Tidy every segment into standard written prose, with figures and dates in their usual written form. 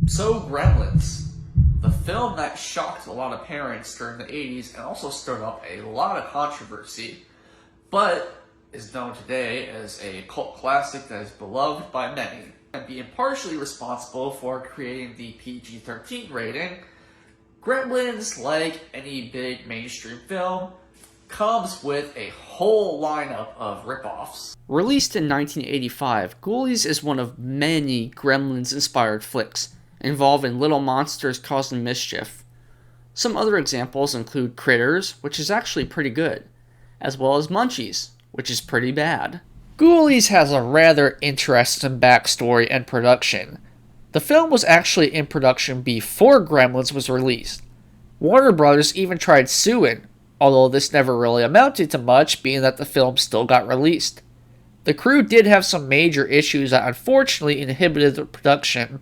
So, Gremlins, the film that shocked a lot of parents during the 80s and also stirred up a lot of controversy, but is known today as a cult classic that is beloved by many, and being partially responsible for creating the PG-13 rating. Gremlins, like any big mainstream film, comes with a whole lineup of ripoffs. Released in 1985, Ghoulies is one of many Gremlins-inspired flicks, involving little monsters causing mischief. Some other examples include Critters, which is actually pretty good, as well as Munchies, which is pretty bad. Ghoulies has a rather interesting backstory and production. The film was actually in production before Gremlins was released. Warner Brothers even tried suing, although this never really amounted to much, being that the film still got released. The crew did have some major issues that unfortunately inhibited the production.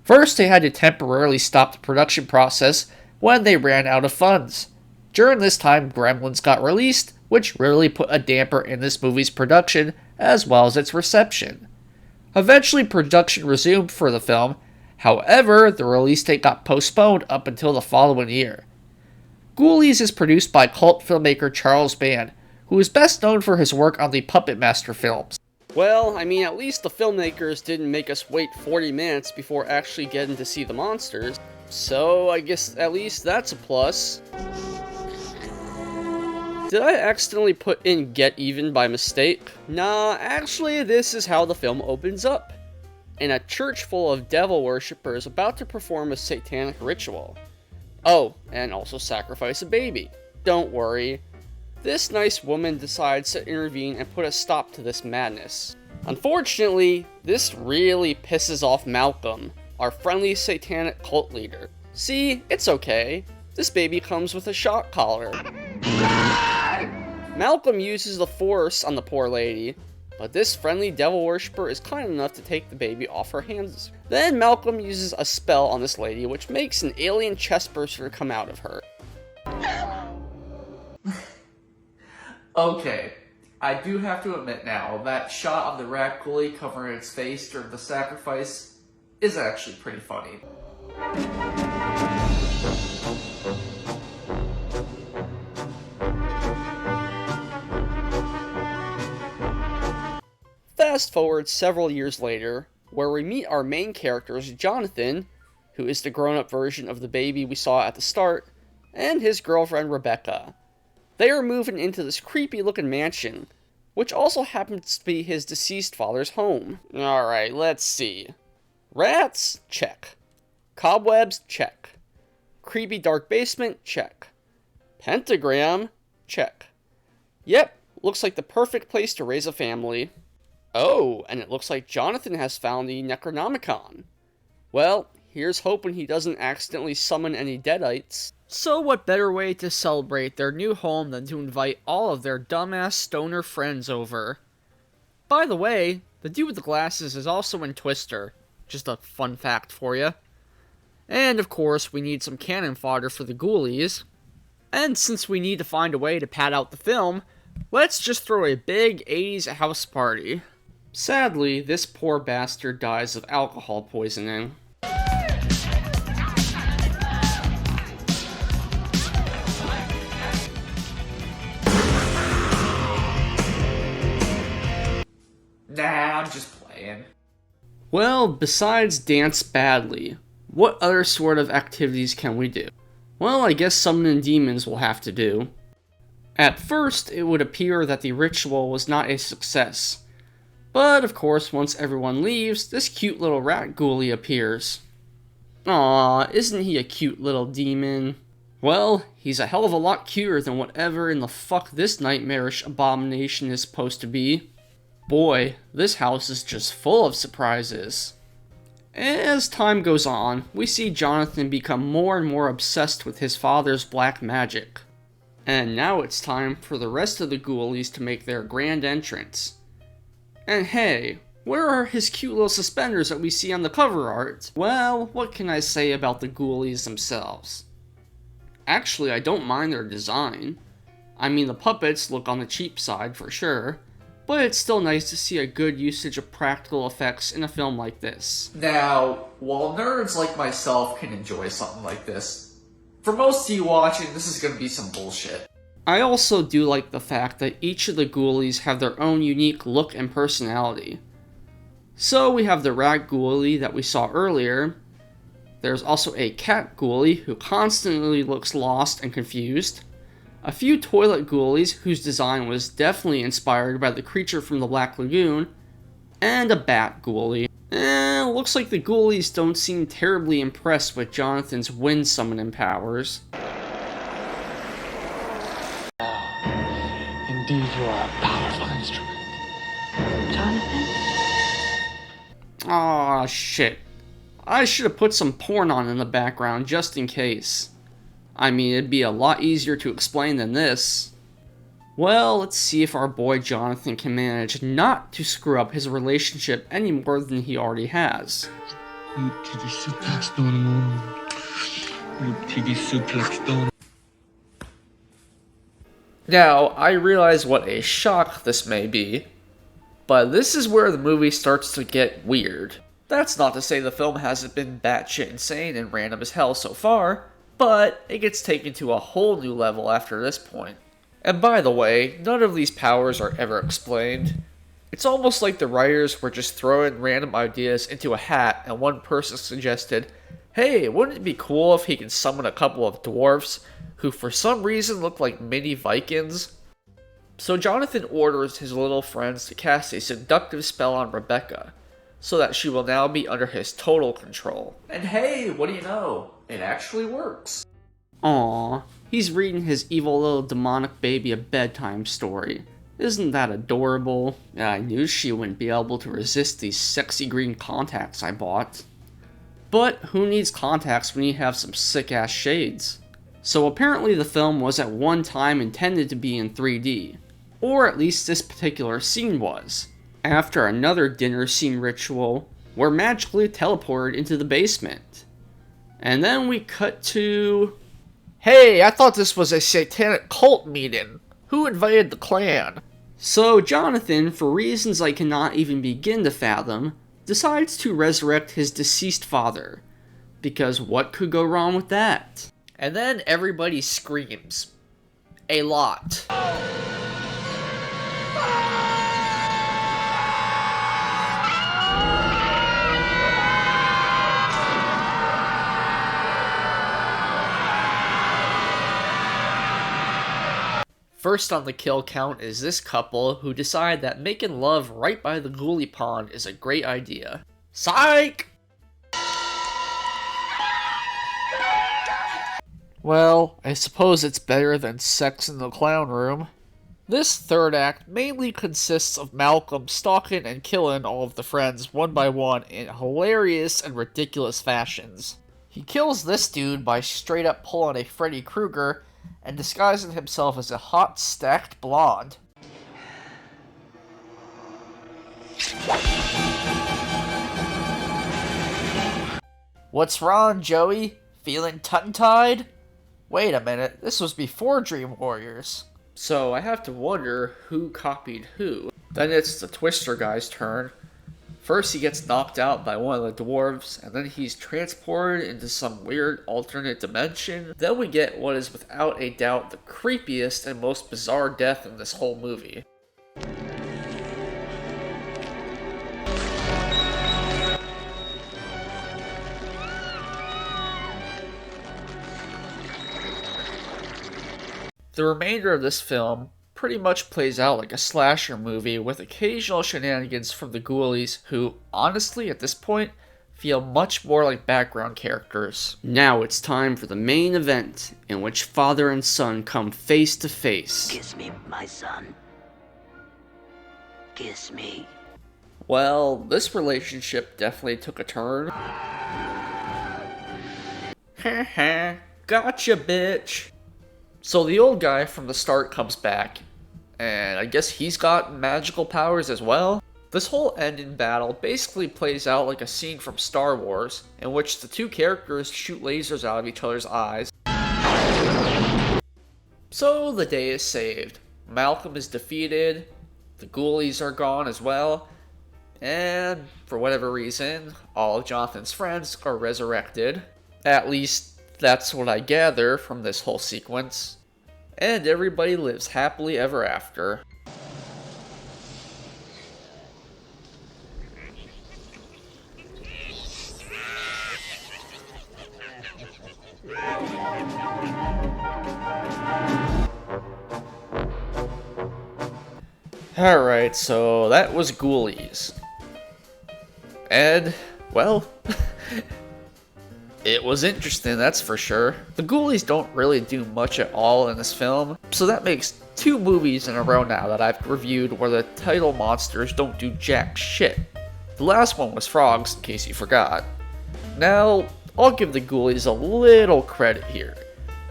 First, they had to temporarily stop the production process when they ran out of funds. During this time, Gremlins got released, which really put a damper in this movie's production as well as its reception. Eventually, production resumed for the film. However, the release date got postponed up until the following year. Ghoulies is produced by cult filmmaker Charles Band, who is best known for his work on the Puppet Master films. Well, I mean, at least the filmmakers didn't make us wait 40 minutes before actually getting to see the monsters. So, I guess at least that's a plus. Did I accidentally put in Get Even by mistake? Nah, actually this is how the film opens up. In a church full of devil worshippers about to perform a satanic ritual. Oh, and also sacrifice a baby. Don't worry. This nice woman decides to intervene and put a stop to this madness. Unfortunately, this really pisses off Malcolm, our friendly satanic cult leader. See, it's okay. This baby comes with a shock collar. Malcolm uses the force on the poor lady, but this friendly devil worshipper is kind enough to take the baby off her hands. Then Malcolm uses a spell on this lady which makes an alien chestburster come out of her. Okay, I do have to admit now, that shot of the rat ghoulie covering its face during the sacrifice is actually pretty funny. Fast forward several years later, where we meet our main characters Jonathan, who is the grown-up version of the baby we saw at the start, and his girlfriend Rebecca. They are moving into this creepy-looking mansion, which also happens to be his deceased father's home. Alright, let's see. Rats? Check. Cobwebs? Check. Creepy dark basement? Check. Pentagram? Check. Yep, looks like the perfect place to raise a family. Oh, and it looks like Jonathan has found the Necronomicon. Well, here's hoping he doesn't accidentally summon any deadites. So what better way to celebrate their new home than to invite all of their dumbass stoner friends over? By the way, the dude with the glasses is also in Twister. Just a fun fact for you. And of course, we need some cannon fodder for the Ghoulies. And since we need to find a way to pad out the film, let's just throw a big 80s house party. Sadly, this poor bastard dies of alcohol poisoning. Nah, I'm just playing. Well, besides dance badly, what other sort of activities can we do? Well, I guess summoning demons will have to do. At first, it would appear that the ritual was not a success. But, of course, once everyone leaves, this cute little rat ghoulie appears. Aww, isn't he a cute little demon? Well, he's a hell of a lot cuter than whatever in the fuck this nightmarish abomination is supposed to be. Boy, this house is just full of surprises. As time goes on, we see Jonathan become more and more obsessed with his father's black magic. And now it's time for the rest of the Ghoulies to make their grand entrance. And hey, where are his cute little suspenders that we see on the cover art? Well, what can I say about the Ghoulies themselves? Actually, I don't mind their design. I mean, the puppets look on the cheap side for sure. but it's still nice to see a good usage of practical effects in a film like this. Now, while nerds like myself can enjoy something like this, for most of you watching, this is going to be some bullshit. I also do like the fact that each of the Ghoulies have their own unique look and personality. So we have the rat ghoulie that we saw earlier. There's also a cat ghoulie who constantly looks lost and confused. A few toilet ghoulies whose design was definitely inspired by the creature from the Black Lagoon. And a bat ghoulie. Looks like the Ghoulies don't seem terribly impressed with Jonathan's wind summoning powers. Indeed, you are a powerful instrument. Jonathan? Aw, shit. I should have put some porn on in the background just in case. I mean, it'd be a lot easier to explain than this. Well, let's see if our boy Jonathan can manage not to screw up his relationship any more than he already has. TV suplex down. TV suplex down. Now, I realize what a shock this may be, but this is where the movie starts to get weird. That's not to say the film hasn't been batshit insane and random as hell so far, but it gets taken to a whole new level after this point. And by the way, none of these powers are ever explained. It's almost like the writers were just throwing random ideas into a hat and one person suggested, hey, wouldn't it be cool if he can summon a couple of dwarfs who for some reason look like mini Vikings? So Jonathan orders his little friends to cast a seductive spell on Rebecca, so that she will now be under his total control. And hey, what do you know? It actually works. Aww, he's reading his evil little demonic baby a bedtime story. Isn't that adorable? I knew she wouldn't be able to resist these sexy green contacts I bought. But who needs contacts when you have some sick-ass shades? So apparently the film was at one time intended to be in 3D. Or at least this particular scene was. After another dinner scene ritual, we're magically teleported into the basement. And then we cut to... Hey, I thought this was a satanic cult meeting. Who invited the clan? So Jonathan, for reasons I cannot even begin to fathom, decides to resurrect his deceased father. Because what could go wrong with that? And then everybody screams. A lot. First on the kill count is this couple who decide that making love right by the ghoulie pond is a great idea. Psych! Well, I suppose it's better than sex in the clown room. This third act mainly consists of Malcolm stalking and killing all of the friends one by one in hilarious and ridiculous fashions. He kills this dude by straight up pulling a Freddy Krueger and disguising himself as a hot, stacked blonde. What's wrong, Joey? Feeling tongue-tied? Wait a minute, this was before Dream Warriors. So I have to wonder who copied who. Then it's the Twister guy's turn. First he gets knocked out by one of the dwarves, and then he's transported into some weird alternate dimension. Then we get what is without a doubt the creepiest and most bizarre death in this whole movie. The remainder of this film pretty much plays out like a slasher movie with occasional shenanigans from the Ghoulies who, honestly, at this point, feel much more like background characters. Now it's time for the main event, in which father and son come face to face. Kiss me, my son. Kiss me. Well, this relationship definitely took a turn. Haha, gotcha, bitch. So the old guy from the start comes back, and I guess he's got magical powers as well. This whole ending battle basically plays out like a scene from Star Wars, in which the two characters shoot lasers out of each other's eyes. So the day is saved. Malcolm is defeated, The Ghoulies are gone as well. And for whatever reason, all of Jonathan's friends are resurrected. At least that's what I gather from this whole sequence. And everybody lives happily ever after. Alright, so that was Ghoulies. And, well, it was interesting, that's for sure. The Ghoulies don't really do much at all in this film, so that makes 2 movies in a row now that I've reviewed where the title monsters don't do jack shit. The last one was Frogs, in case you forgot. Now, I'll give the Ghoulies a little credit here.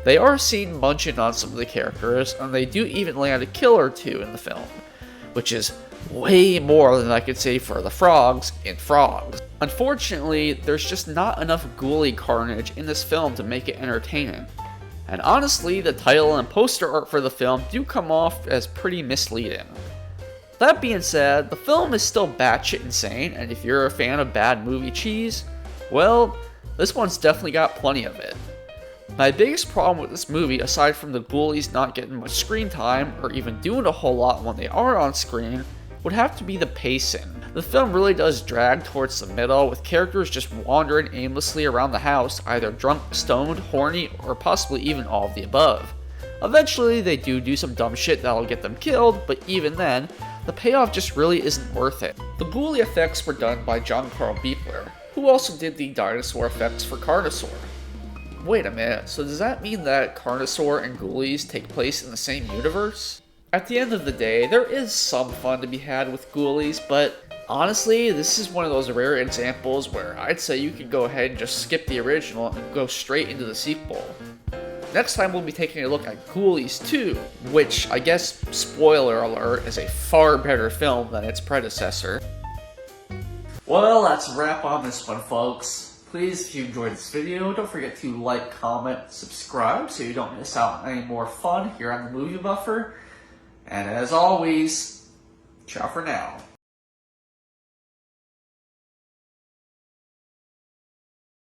They are seen munching on some of the characters, and they do even land a kill or 2 in the film, which is way more than I could say for the frogs in Frogs. Unfortunately, there's just not enough ghoulie carnage in this film to make it entertaining. And honestly, the title and poster art for the film do come off as pretty misleading. That being said, the film is still batshit insane, and if you're a fan of bad movie cheese, well, this one's definitely got plenty of it. My biggest problem with this movie, aside from the Ghoulies not getting much screen time, or even doing a whole lot when they are on screen, would have to be the pacing. The film really does drag towards the middle, with characters just wandering aimlessly around the house, either drunk, stoned, horny, or possibly even all of the above. Eventually, they do some dumb shit that'll get them killed, but even then, the payoff just really isn't worth it. The ghoulie effects were done by John Carl Beepler, who also did the dinosaur effects for Carnosaur. Wait a minute, so does that mean that Carnosaur and Ghoulies take place in the same universe? At the end of the day, there is some fun to be had with Ghoulies, but honestly, this is one of those rare examples where I'd say you could go ahead and just skip the original and go straight into the sequel. Next time we'll be taking a look at Ghoulies 2, which, I guess, spoiler alert, is a far better film than its predecessor. Well, that's a wrap on this one, folks. Please, if you enjoyed this video, don't forget to like, comment, subscribe so you don't miss out on any more fun here on the Movie Buffer. And as always, ciao for now.